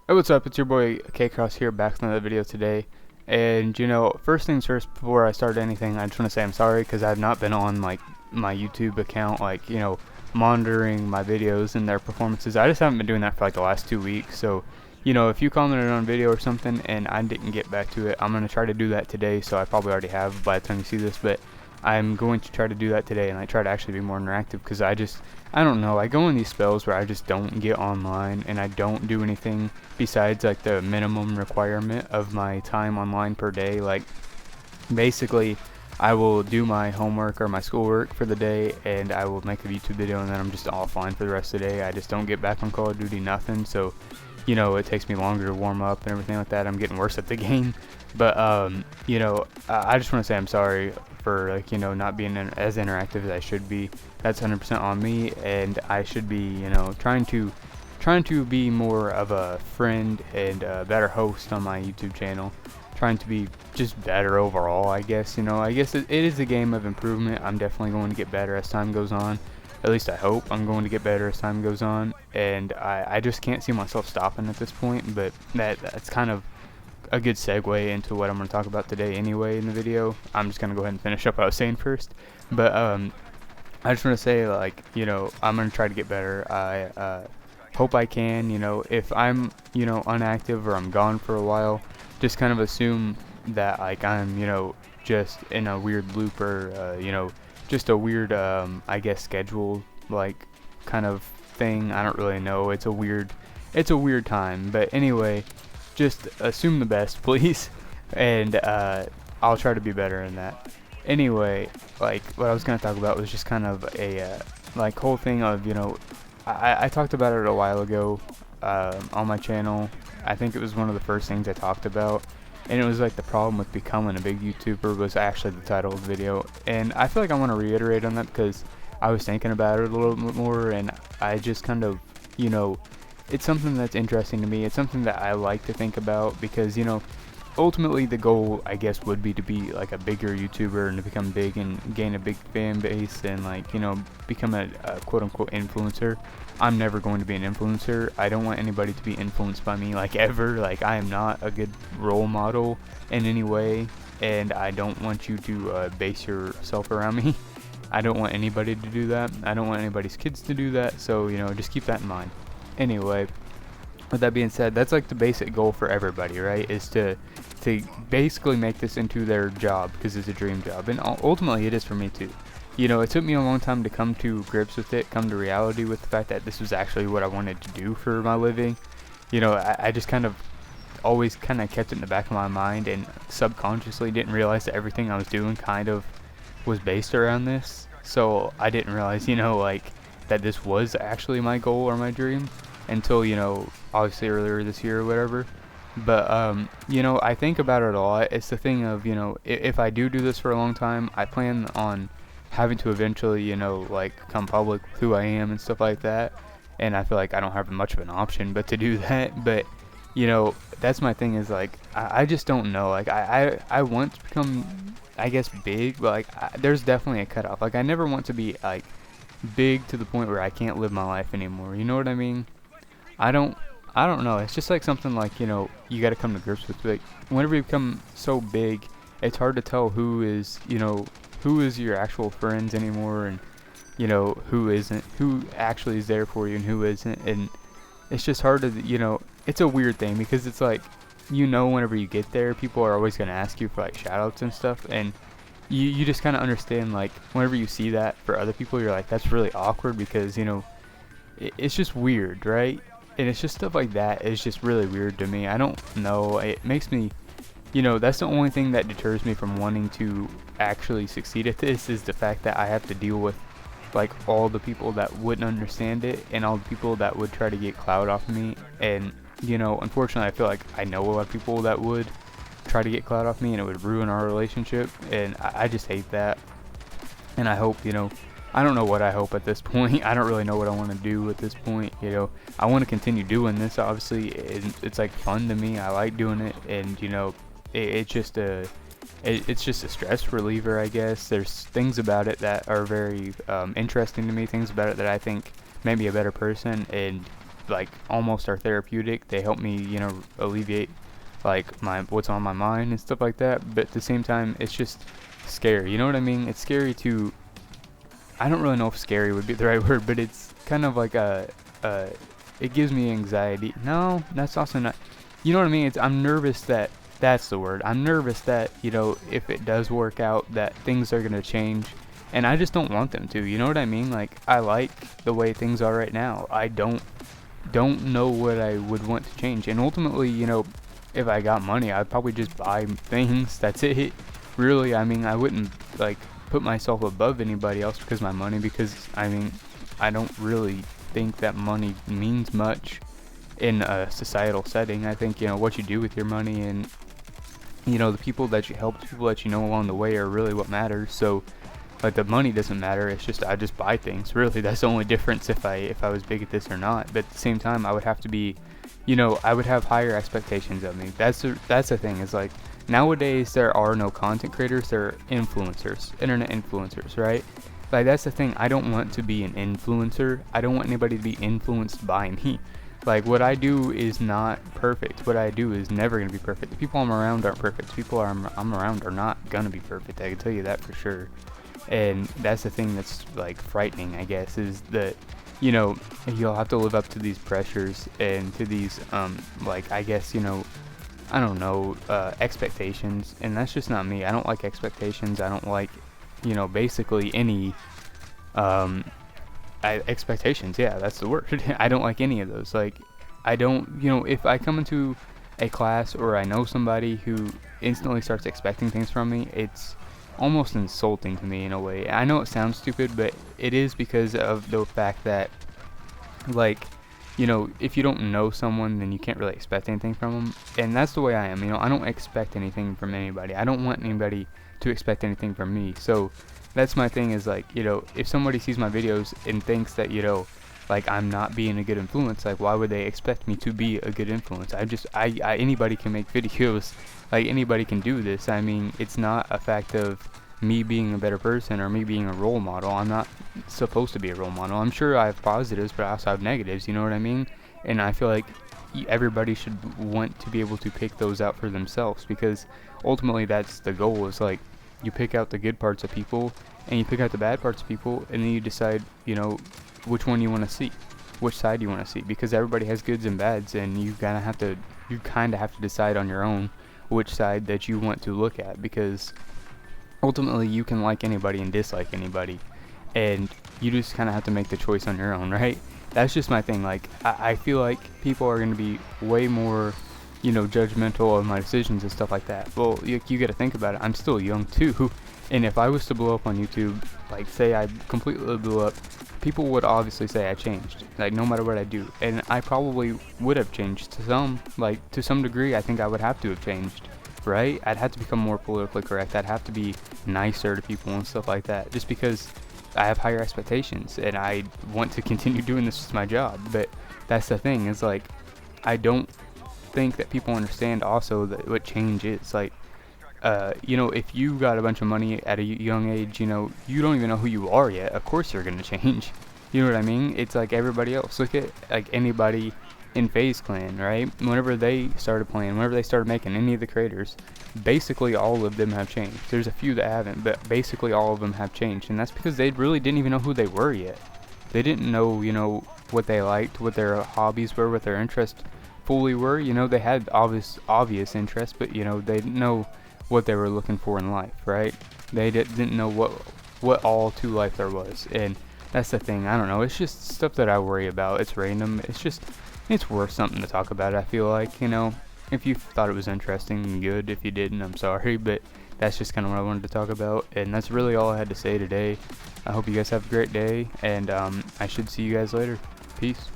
Hey, what's up? It's your boy K Cross here, back with another video today. And first things first, before I start anything, I just want to say I'm sorry because I've not been on like my YouTube account, monitoring my videos and their performances. I just haven't been doing that for like the last 2 weeks. So, if you commented on a video or something and I didn't get back to it, I'm gonna try to do that today. So I probably already have by the time you see this, but I'm going to try to do that today and I try to actually be more interactive because I don't know, I go in these spells where I just don't get online and I don't do anything besides like the minimum requirement of my time online per day. Like basically I will do my homework or my schoolwork for the day and I will make a YouTube video and then I'm just offline for the rest of the day. I just don't get back on Call of Duty, nothing. So it takes me longer to warm up and everything like that. I'm getting worse at the game. But I just want to say I'm sorry for not being as interactive as I should be. That's 100% on me, and I should be trying to be more of a friend and a better host on my YouTube channel. Trying to be just better overall, I guess. I guess it is a game of improvement. I'm definitely going to get better as time goes on. At least I hope I'm going to get better as time goes on, and I just can't see myself stopping at this point. But that's kind of a good segue into what I'm going to talk about today anyway in the video. I'm just going to go ahead and finish up what I was saying first. But I just want to say, I'm going to try to get better. I hope I can. If I'm inactive or I'm gone for a while, just kind of assume that I'm just in a weird loop or just a weird I guess schedule kind of thing. I don't really know. It's a weird time. But anyway, just assume the best, please, and I'll try to be better in that. Anyway, what I was gonna talk about was just kind of a whole thing of I talked about it a while ago on my channel. I think it was one of the first things I talked about, and it was the problem with becoming a big YouTuber was actually the title of the video. And I feel like I want to reiterate on that because I was thinking about it a little bit more, and I just kind of it's something that's interesting to me. It's something that I like to think about because ultimately the goal, I guess, would be to be a bigger YouTuber and to become big and gain a big fan base and become a quote-unquote influencer. I'm never going to be an influencer. I don't want anybody to be influenced by me ever. I am not a good role model in any way, and I don't want you to base yourself around me. I don't want anybody to do that. I don't want anybody's kids to do that, so just keep that in mind. Anyway, with that being said, that's the basic goal for everybody, right? Is to basically make this into their job because it's a dream job, and ultimately it is for me too. It took me a long time to come to grips with it, come to reality with the fact that this was actually what I wanted to do for my living. I just kind of always kind of kept it in the back of my mind and subconsciously didn't realize that everything I was doing kind of was based around this. So I didn't realize, that this was actually my goal or my dream until, obviously earlier this year or whatever. But, I think about it a lot. It's the thing of, if I do this for a long time, I plan on having to eventually, come public with who I am and stuff like that. And I feel like I don't have much of an option but to do that. But, that's my thing is, I just don't know. I want to become, I guess, big, but, there's definitely a cutoff. I never want to be, big to the point where I can't live my life anymore. You know what I mean? I don't know. It's just something you got to come to grips with. Whenever you become so big, it's hard to tell who is your actual friends anymore, and who isn't, who actually is there for you and who isn't. And it's just hard to it's a weird thing because it's whenever you get there, people are always going to ask you for shout outs and stuff, and you just kind of understand whenever you see that for other people, you're that's really awkward because it's just weird, right? And it's just stuff like that is just really weird to me. I don't know, it makes me that's the only thing that deters me from wanting to actually succeed at this, is the fact that I have to deal with all the people that wouldn't understand it and all the people that would try to get clout off of me. And unfortunately I feel I know a lot of people that would try to get clout off me and it would ruin our relationship, and I just hate that. And I hope I don't know what I hope at this point. I don't really know what I want to do at this point. I want to continue doing this. Obviously, it's fun to me. I like doing it, and it's just a stress reliever, I guess. There's things about it that are very interesting to me. Things about it that I think made me a better person, and like almost are therapeutic. They help me, you know, alleviate like what's on my mind and stuff like that. But at the same time, it's just scary. You know what I mean? It's scary to. I don't really know if scary would be the right word, but it's kind of like it gives me anxiety. No, that's also not. You know what I mean? I'm nervous that. That's the word. I'm nervous that, you know, if it does work out, that things are gonna change, and I just don't want them to. You know what I mean? Like, I like the way things are right now. I don't know what I would want to change. And ultimately, you know, if I got money, I'd probably just buy things. That's it. Really, I mean, I wouldn't like put myself above anybody else because of my money, because I mean, I don't really think that money means much in a societal setting. I think, you know, what you do with your money and, you know, the people that you help, the people that you know along the way are really what matters. So like, the money doesn't matter. It's just I just buy things. Really, that's the only difference if I was big at this or not. But at the same time, I would have to be, you know, I would have higher expectations of me. That's the thing. Is like, nowadays there are no content creators. There are influencers, internet influencers, right? Like, that's the thing. I don't want to be an influencer. I don't want anybody to be influenced by me. Like, what I do is not perfect. What I do is never going to be perfect. The people I'm around aren't perfect. The people I'm around are not going to be perfect. I can tell you that for sure. And that's the thing that's, like, frightening, I guess, is that, you know, you'll have to live up to these pressures and to these, like, I guess, you know, I don't know, expectations. And that's just not me. I don't like expectations. I don't like, you know, basically any, expectations, yeah, that's the word. I don't like any of those. Like, I don't, you know, if I come into a class or I know somebody who instantly starts expecting things from me, it's almost insulting to me in a way. I know it sounds stupid, but it is, because of the fact that, like, you know, if you don't know someone, then you can't really expect anything from them. And that's the way I am. You know, I don't expect anything from anybody. I don't want anybody to expect anything from me. So that's my thing, is like, you know, if somebody sees my videos and thinks that, you know, like, I'm not being a good influence, like, why would they expect me to be a good influence? Anybody can make videos. Like, anybody can do this. I mean, it's not a fact of me being a better person or me being a role model. I'm not supposed to be a role model. I'm sure I have positives, but I also have negatives, you know what I mean? And I feel like everybody should want to be able to pick those out for themselves, because ultimately that's the goal. Is like, you pick out the good parts of people and you pick out the bad parts of people, and then you decide, you know, which one you want to see, which side you want to see, because everybody has goods and bads, and you kind of have to decide on your own which side that you want to look at, because ultimately you can like anybody and dislike anybody, and you just kind of have to make the choice on your own, right? That's just my thing. Like, I feel like people are going to be way more, you know, judgmental of my decisions and stuff like that. Well, you got to think about it. I'm still young too, and if I was to blow up on YouTube, like, say I completely blew up, people would obviously say I changed, like, no matter what I do. And I probably would have changed to some degree. I think I would have to have changed, right? I'd have to become more politically correct. I'd have to be nicer to people and stuff like that, just because I have higher expectations and I want to continue doing this as my job. But that's the thing, is like, I don't think that people understand also that what change is. Like, you know, if you got a bunch of money at a young age, you know, you don't even know who you are yet. Of course you're going to change. You know what I mean? It's like everybody else. Look at, like, anybody in FaZe Clan, right? Whenever they started playing, whenever they started making, any of the creators, basically all of them have changed. There's a few that haven't, but basically all of them have changed. And that's because they really didn't even know who they were yet. They didn't know, you know, what they liked, what their hobbies were, what their interests fully were. You know, they had obvious interests, but, you know, they didn't know what they were looking for in life, right? They didn't know what all to life there was. And that's the thing. I don't know. It's just stuff that I worry about. It's random. It's worth something to talk about, I feel like, you know. If you thought it was interesting, good. If you didn't, I'm sorry, but that's just kind of what I wanted to talk about, and that's really all I had to say today. I hope you guys have a great day, and I should see you guys later. Peace.